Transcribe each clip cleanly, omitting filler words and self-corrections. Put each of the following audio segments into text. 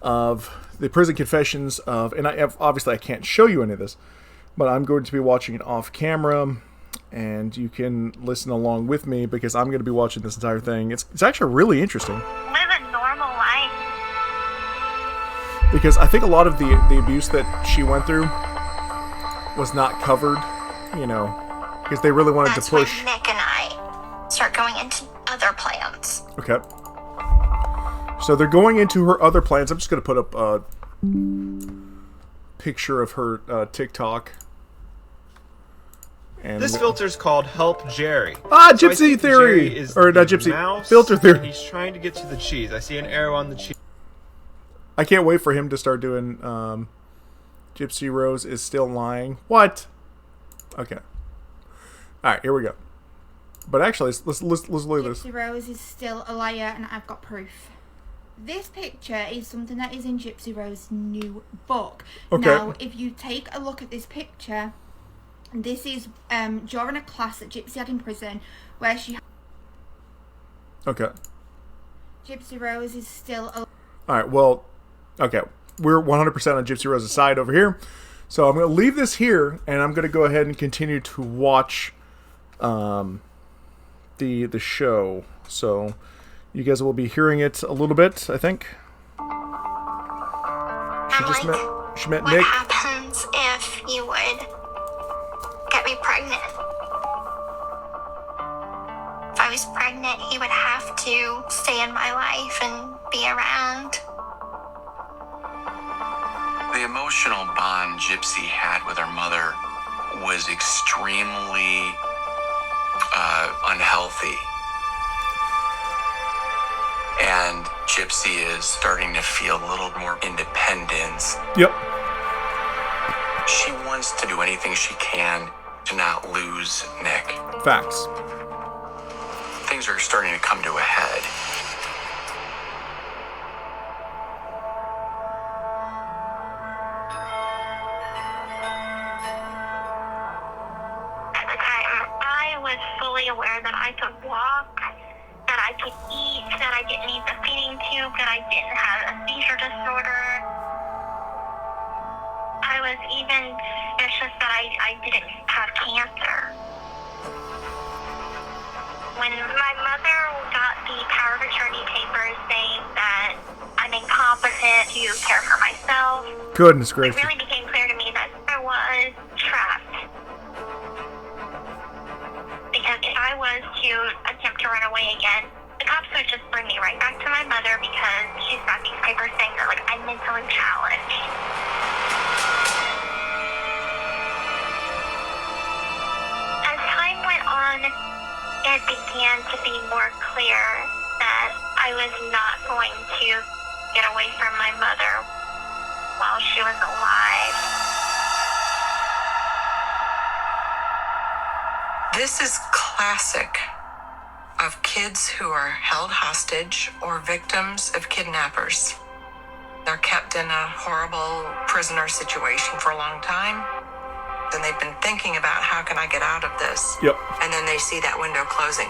of the prison confessions of, and obviously I can't show you any of this, but I'm going to be watching it off camera, and you can listen along with me because I'm going to be watching this entire thing. It's actually really interesting. Live a normal life. Because I think a lot of the abuse that she went through was not covered, because they really wanted to push. When Nick and I start going into other plans. Okay. So they're going into her other plans. I'm just going to put up a picture of her TikTok. And this filter's called Help Jerry. Gypsy theory! Or not Gypsy, filter theory. He's trying to get to the cheese. I see an arrow on the cheese. I can't wait for him to start doing Gypsy Rose is still lying. What? Okay. Alright, here we go. But actually, let's look at this. Gypsy Rose is still a liar, and I've got proof. This picture is something that is in Gypsy Rose's new book. Okay. Now, if you take a look at this picture, this is during a class that Gypsy had in prison, where she... Okay. Gypsy Rose is still a... Alright, well... Okay, we're 100% on Gypsy Rose's side over here. So I'm going to leave this here, and I'm going to go ahead and continue to watch the show. So you guys will be hearing it a little bit, I think. She met what Nick. What happens if you would get me pregnant? If I was pregnant, he would have to stay in my life and be around. The emotional bond Gypsy had with her mother was extremely unhealthy. And Gypsy is starting to feel a little more independence. Yep. She wants to do anything she can to not lose Nick. Facts. Things are starting to come to a head. Aware that I could walk, that I could eat, that I didn't need the feeding tube, that I didn't have a seizure disorder. I was even suspicious that I didn't have cancer. When my mother got the power of attorney papers saying that I'm incompetent to care for myself, goodness gracious, it really became clear to me that I was trapped. Because if I was to attempt to run away again, the cops would just bring me right back to my mother because she's got these papers saying that, I'm mentally challenged. As time went on, it began to be more clear that I was not going to get away from my mother while she was alive. This is classic of kids who are held hostage or victims of kidnappers. They're kept in a horrible prisoner situation for a long time. Then they've been thinking about how can I get out of this? Yep. And then they see that window closing.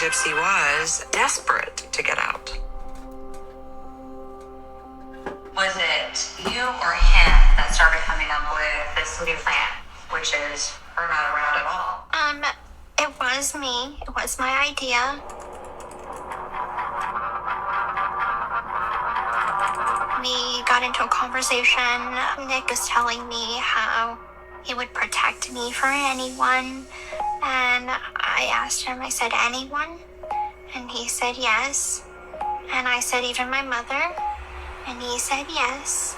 Gypsy was desperate to get out. Was it you or him that started coming up with this new plan, which is her not around at all? It was me. It was my idea. We got into a conversation. Nick was telling me how he would protect me from anyone. And I asked him, I said, anyone? And he said yes. And I said, even my mother? And he said yes.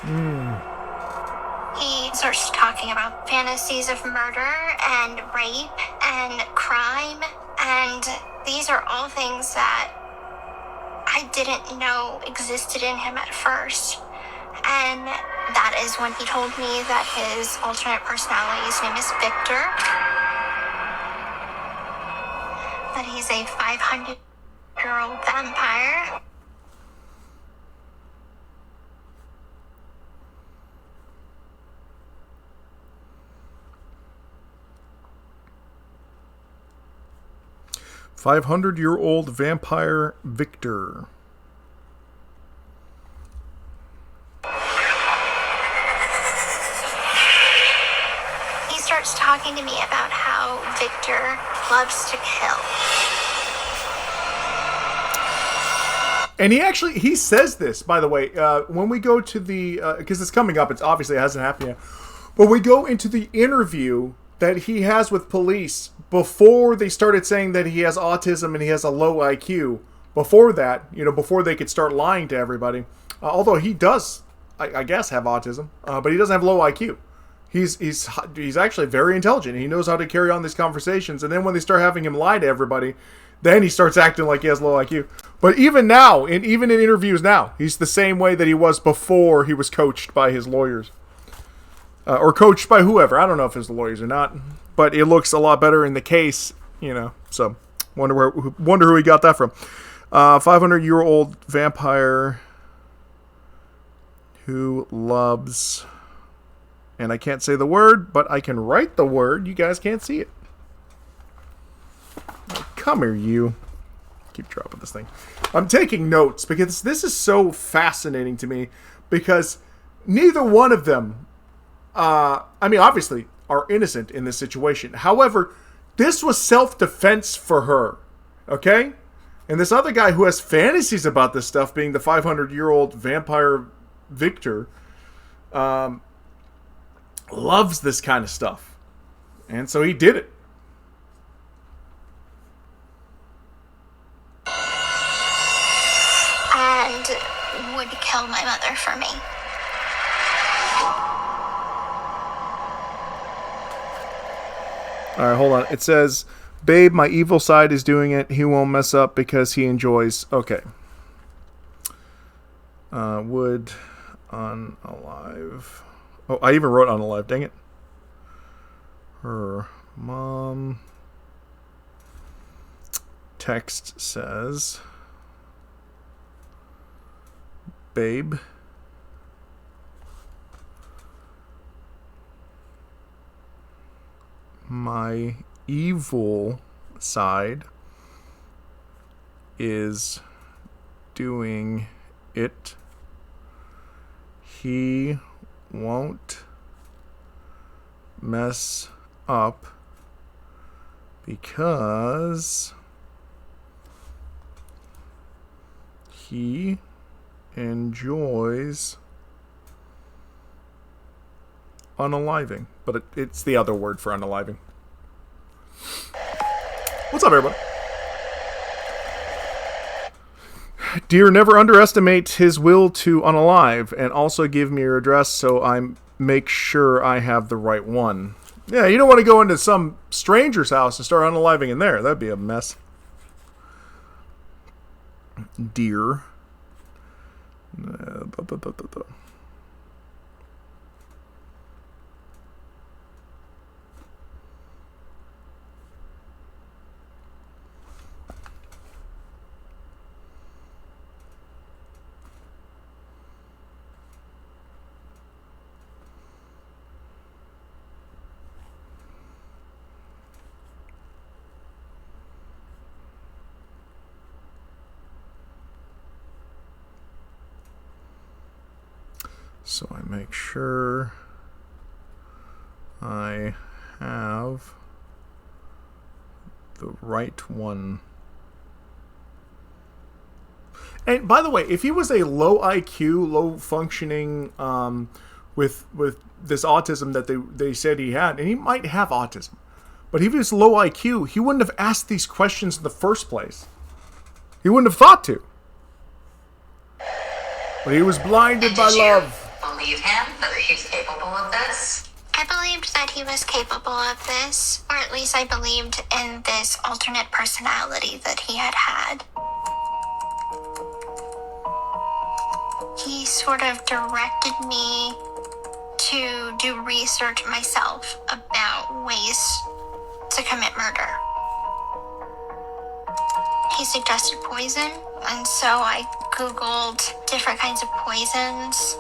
He starts talking about fantasies of murder and rape and crime. And these are all things that I didn't know existed in him at first. And that is when he told me that his alternate personality's name is Victor. That he's a 500-year-old vampire. 500-year-old vampire Victor. He starts talking to me about how Victor loves to kill. And he says this, by the way, when we go to the, because it's coming up, it hasn't happened yet, but we go into the interview that he has with police before they started saying that he has autism and he has a low IQ. Before that, before they could start lying to everybody, although he does, I guess, have autism, but he doesn't have low IQ. He's actually very intelligent. He knows how to carry on these conversations, and then when they start having him lie to everybody, then he starts acting like he has low IQ. But even now, even in interviews now, he's the same way that he was before he was coached by his lawyers. Or coached by whoever. I don't know if it's the lawyers or not. But it looks a lot better in the case, So, wonder who he got that from. 500-year-old vampire who loves... And I can't say the word, but I can write the word. You guys can't see it. Come here, you. Keep dropping this thing. I'm taking notes because this is so fascinating to me because neither one of them, obviously are innocent in this situation. However, this was self-defense for her, okay? And this other guy who has fantasies about this stuff, being the 500-year-old vampire Victor, loves this kind of stuff. And so he did it. And would kill my mother for me. Alright, hold on. It says, babe, my evil side is doing it. He won't mess up because he enjoys... Okay. Would unalive... Oh, I even wrote unalive. Dang it. Her mom... Text says... Babe... My evil side is doing it. He won't mess up because he enjoys unaliving. But it's the other word for unaliving. What's up, everybody? Dear, never underestimate his will to unalive, and also give me your address so I make sure I have the right one. Yeah, you don't want to go into some stranger's house and start unaliving in there. That'd be a mess. Dear. So I make sure I have the right one. And by the way, if he was a low IQ, low functioning, with this autism that they said he had, and he might have autism, but if he was low IQ, he wouldn't have asked these questions in the first place. He wouldn't have thought to. But he was blinded by love. Believe him that he's capable of this? I believed that he was capable of this, or at least I believed in this alternate personality that he had. He sort of directed me to do research myself about ways to commit murder. He suggested poison, and so I Googled different kinds of poisons.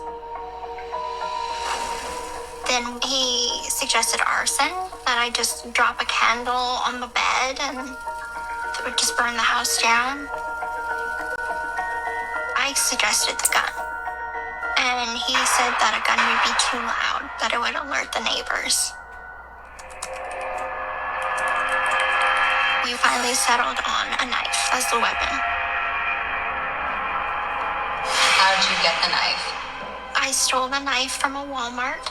Then he suggested arson, that I just drop a candle on the bed and would just burn the house down. I suggested the gun. And he said that a gun would be too loud, that it would alert the neighbors. We finally settled on a knife as the weapon. How did you get the knife? I stole the knife from a Walmart.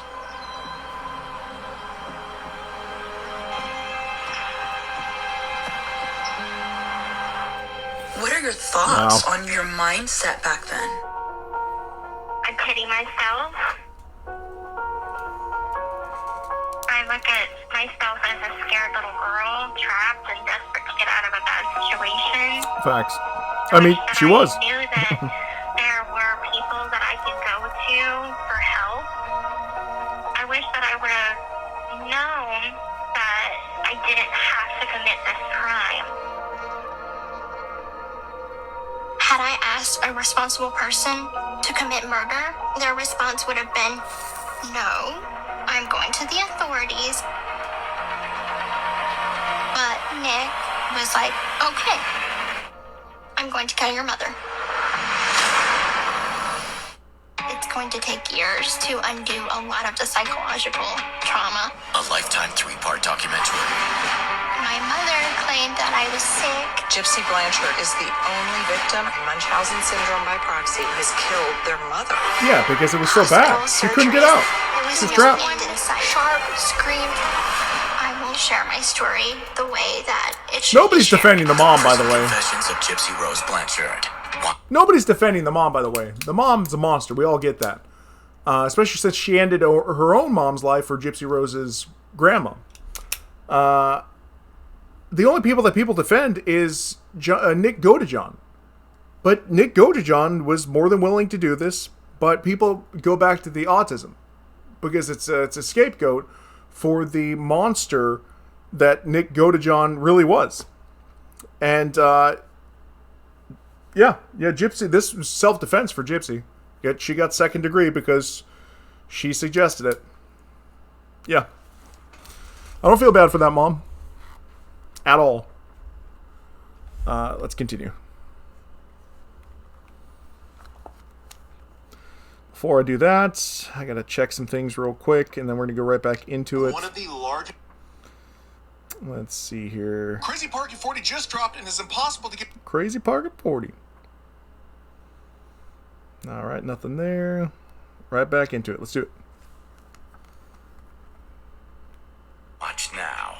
What are your thoughts on your mindset back then? I pity myself. I look at myself as a scared little girl, trapped and desperate to get out of a bad situation. Facts. I mean, she was. I knew that there were people that I could go to for help. I wish that I would have known that I didn't have to commit this crime. Had I asked a responsible person to commit murder, their response would have been, no, I'm going to the authorities. But Nick was like, okay, I'm going to kill your mother. It's going to take years to undo a lot of the psychological trauma. A Lifetime 3-part documentary. My mother claimed that I was sick. Gypsy Blanchard is the only victim of Munchausen syndrome by proxy who has killed their mother. Yeah, because it was so bad. She couldn't get Surgeries. out. There was She was no trapped. end in sight. Sharp screamed. I will share my story the way that it should Nobody's be shared. defending the mom, by the way. Confessions of Gypsy Rose Blanchard. Nobody's defending the mom, by the way. The mom's a monster. We all get that. Especially since she ended her own mom's life for Gypsy Rose's grandma. The only people that people defend is Nick Godejohn. But Nick Godejohn was more than willing to do this. But people go back to the autism. Because it's a scapegoat for the monster that Nick Godejohn really was. And, yeah, Gypsy, this was self-defense for Gypsy. Yet she got second degree because she suggested it. Yeah. I don't feel bad for that mom. At all. Let's continue. Before I do that, I gotta check some things real quick, and then we're gonna go right back into it. One of the largest. Let's see here. Crazy Park at 40 just dropped and it's impossible to get. Crazy Park at 40. Alright, nothing there. Right back into it. Let's do it. Watch now.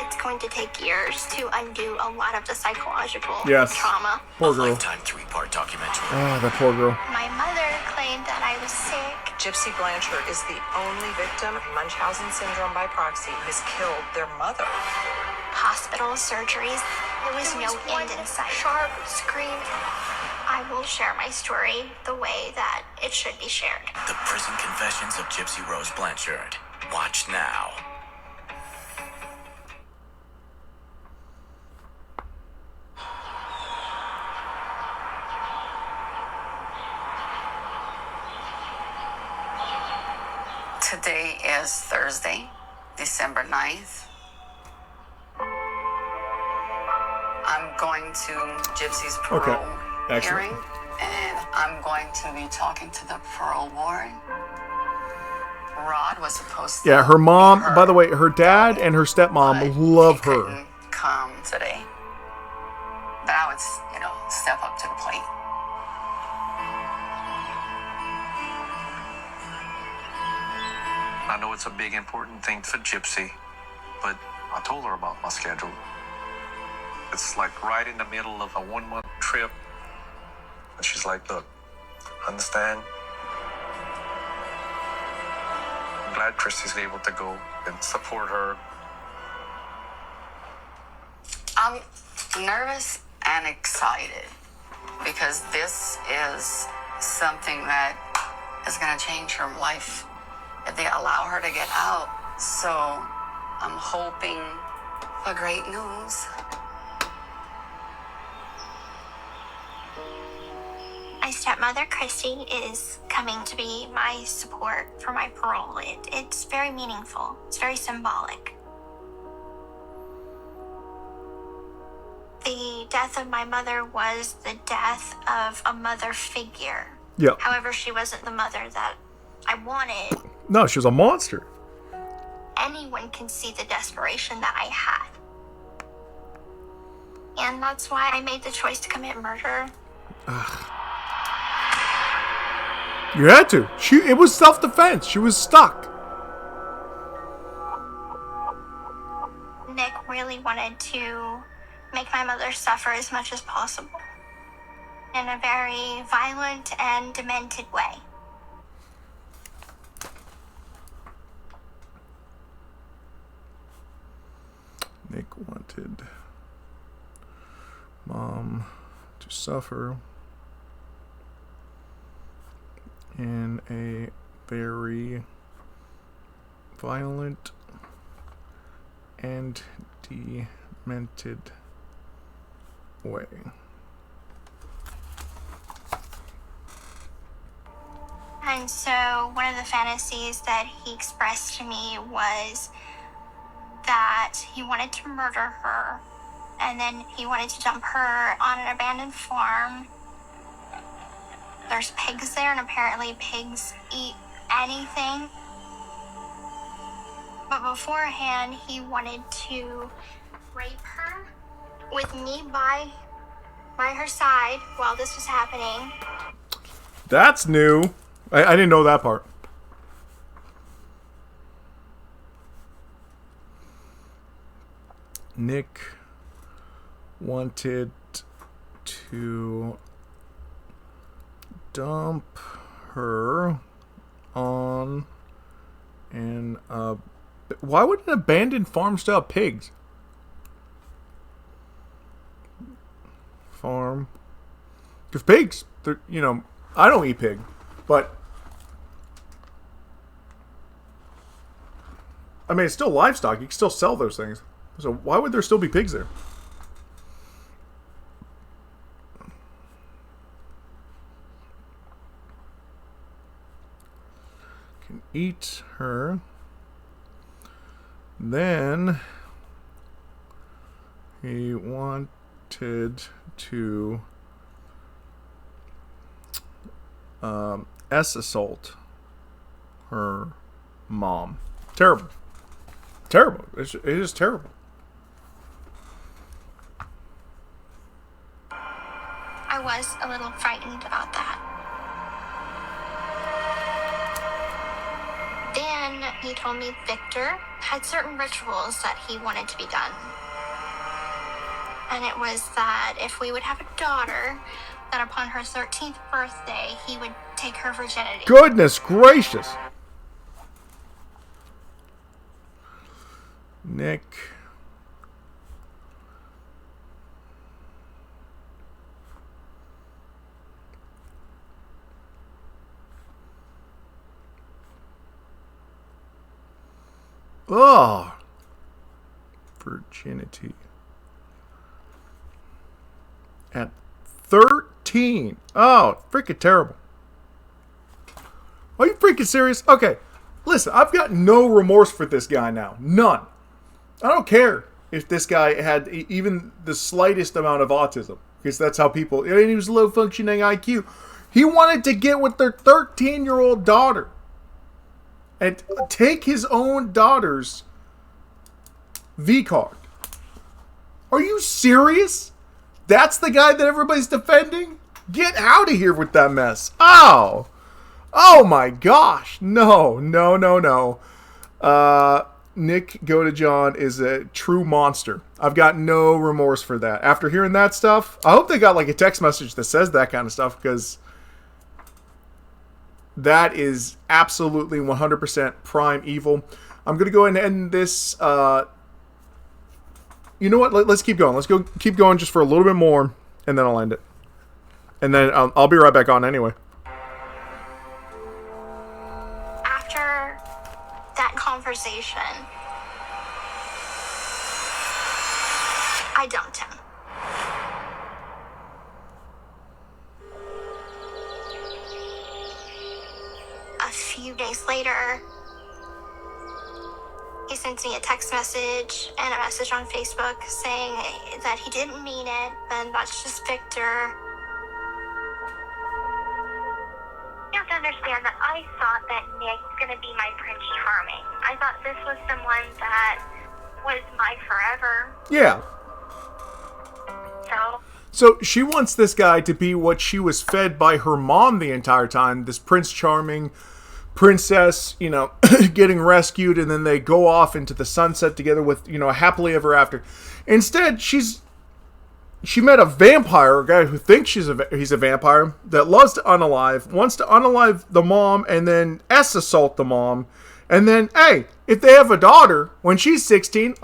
It's going to take years to undo a lot of the psychological Yes. trauma. Poor A girl. Lifetime 3-part documentary. Ah, that poor girl. My mother claimed that I was sick. Gypsy Blanchard is the only victim of Munchausen syndrome by proxy who has killed their mother. Hospital surgeries. There was no end in sight. Sharp screamed. I will share my story the way that it should be shared. The Prison Confessions of Gypsy Rose Blanchard. Watch now. Today is Thursday, December 9th. I'm going to Gypsy's parole Excellent. hearing, and I'm going to be talking to the parole board. Rod was supposed to. Yeah, her mom, be by the way, her dad and her stepmom but love he her. couldn't come today. But I would, step up to the plate. I know it's a big, important thing for Gypsy, but I told her about my schedule. It's like right in the middle of a 1-month trip. And she's like, look, understand? I'm glad Christy's able to go and support her. I'm nervous and excited because this is something that is going to change her life if they allow her to get out. So I'm hoping for great news. My stepmother, Christy, is coming to be my support for my parole. It's very meaningful. It's very symbolic. death of my mother was the death of a mother figure. Yeah. However, she wasn't the mother that I wanted. No, she was a monster. Anyone can see the desperation that I had. And that's why I made the choice to commit murder. You had to. It was self-defense. She was stuck. Nick really wanted to make my mother suffer as much as possible. In a very violent and demented way. Nick wanted Mom to suffer in a very violent and demented way. And so one of the fantasies that he expressed to me was that he wanted to murder her, and then he wanted to dump her on an abandoned farm. There's pigs there, and apparently pigs eat anything. But beforehand, he wanted to rape her with me by her side while this was happening. That's new. I didn't know that part. Nick wanted to dump her on an why would an abandoned farm still have pigs? Farm. Because pigs, they're, you know, I don't eat pig, but I mean, it's still livestock. You can still sell those things. So why would there still be pigs there? Can eat her. Then he wanted to assault her mom. Terrible. Terrible. It is terrible. I was a little frightened about that. Then he told me Victor had certain rituals that he wanted to be done. And it was that if we would have a daughter, that upon her 13th birthday, he would take her virginity. Goodness gracious. Nick. Oh. Virginity. At 13. Oh, freaking terrible. Are you freaking serious? Okay. Listen, I've got no remorse for this guy now. None. I don't care if this guy had even the slightest amount of autism. Because that's how people... And he was low-functioning IQ. He wanted to get with their 13-year-old daughter. And take his own daughter's V-card. Are you serious? That's the guy that everybody's defending? Get out of here with that mess. Oh. Oh my gosh. No. Nick Godejohn is a true monster. I've got no remorse for that. After hearing that stuff, I hope they got like a text message that says that kind of stuff, because that is absolutely 100% prime evil. I'm going to go ahead and end this. You know what? Let's keep going. Let's keep going just for a little bit more, and then I'll end it. And then I'll be right back on anyway. After that conversation, I dumped him. A few days later, he sent me a text message and a message on Facebook saying that he didn't mean it, and that's just Victor. You have to understand that I thought that Nick was going to be my Prince Charming. I thought this was someone that was my forever. Yeah. So she wants this guy to be what she was fed by her mom the entire time, this Prince Charming princess, you know, getting rescued, and then they go off into the sunset together with, you know, happily ever after. Instead, she met a vampire, a guy who thinks he's a vampire, that loves to unalive, wants to unalive the mom, and then assault the mom. And then, hey, if they have a daughter, when she's 16,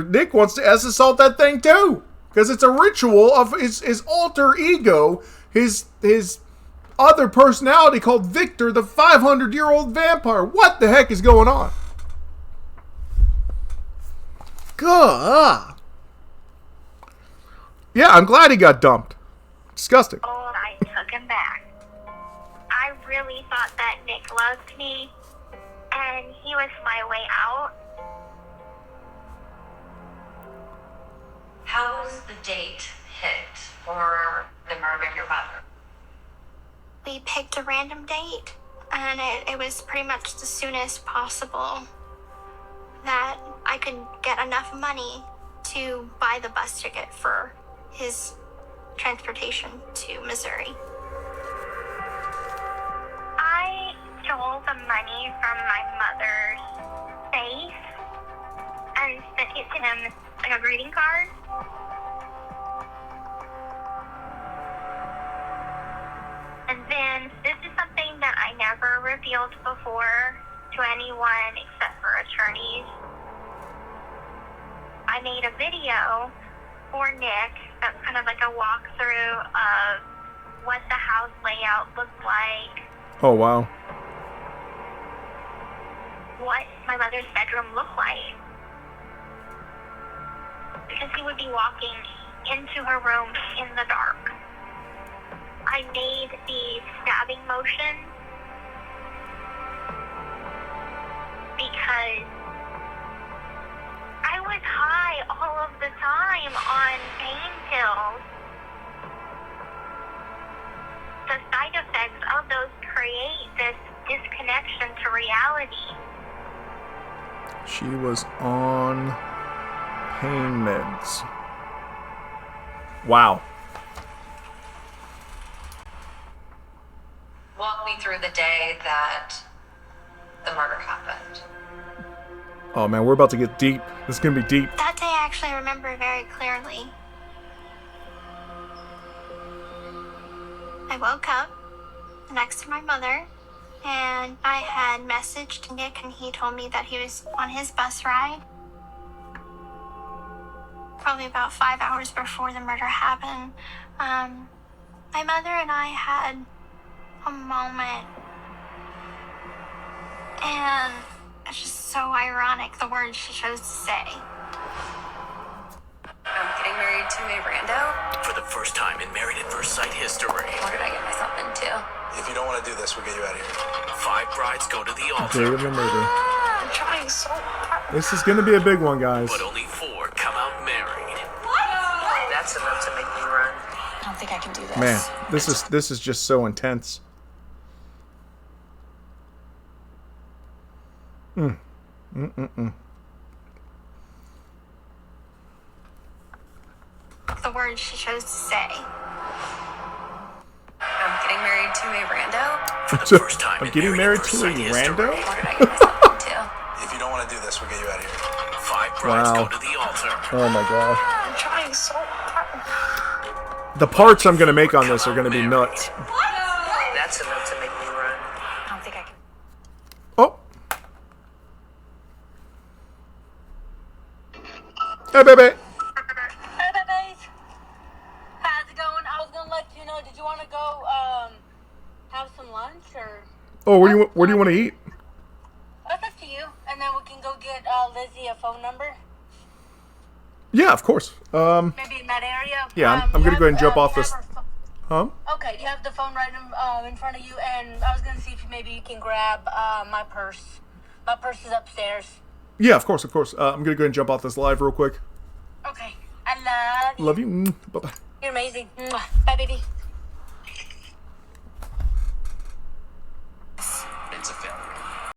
Nick wants to assault that thing too. Because it's a ritual of his alter ego, his other personality called Victor, the 500-year-old vampire. What the heck is going on? God. Yeah, I'm glad he got dumped. Disgusting. Oh, I took him back. I really thought that Nick loved me, and he was my way out. How was the date picked for the murder of your mother? We picked a random date, and it was pretty much the soonest possible that I could get enough money to buy the bus ticket for his transportation to Missouri. I stole the money from my mother's safe and sent it to him like a greeting card. And then, this is something that I never revealed before to anyone except for attorneys. I made a video for Nick that's kind of like a walkthrough of what the house layout looked like. Oh, wow. What my mother's bedroom looked like. Because he would be walking into her room in the dark. I made the stabbing motion because I was high all of the time on pain pills. The side effects of those create this disconnection to reality. She was on pain meds. Wow. Walk me through the day that the murder happened. Oh man, we're about to get deep. This is gonna be deep. That day I actually remember very clearly. I woke up next to my mother, and I had messaged Nick, and he told me that he was on his bus ride. Probably about 5 hours before the murder happened. My mother and I had a moment, and it's just so ironic the words she chose to say. I'm getting married to a rando. For the first time in Married at First Sight history. What did I get myself into? If you don't want to do this, we'll get you out of here. 5 brides go to the altar. Day of the murder. I'm trying so hard. This is gonna be a big one, guys. But only 4 come out married. What? That's enough to make me run. I don't think I can do this. Man, this is just so intense. The words she chose to say. I'm getting married to a rando. For the first time I'm in getting married to a First Sight rando? history. What did I get myself into? If you don't want to do this, we'll get you out of here. 5 brides Wow. go to the altar. Oh my gosh. I'm trying so hard. The parts I'm gonna make on this are gonna be nuts. That's enough to make me run. I don't think I can. Oh. Hey, baby. Hey, babies. How's it going? I was gonna let you know. Did you want to go have some lunch or? Oh, where do you want to eat? That's up to you. And then we can go get Lizzie a phone number. Yeah, of course. Maybe in that area. Yeah, I'm gonna go ahead and jump off this. Huh? Okay, you have the phone right in front of you, and I was gonna see if maybe you can grab my purse. My purse is upstairs. Yeah, of course, of course. I'm gonna go ahead and jump off this live real quick. Okay. I love you. Love you. Bye bye. You're amazing. Mwah. Bye, baby.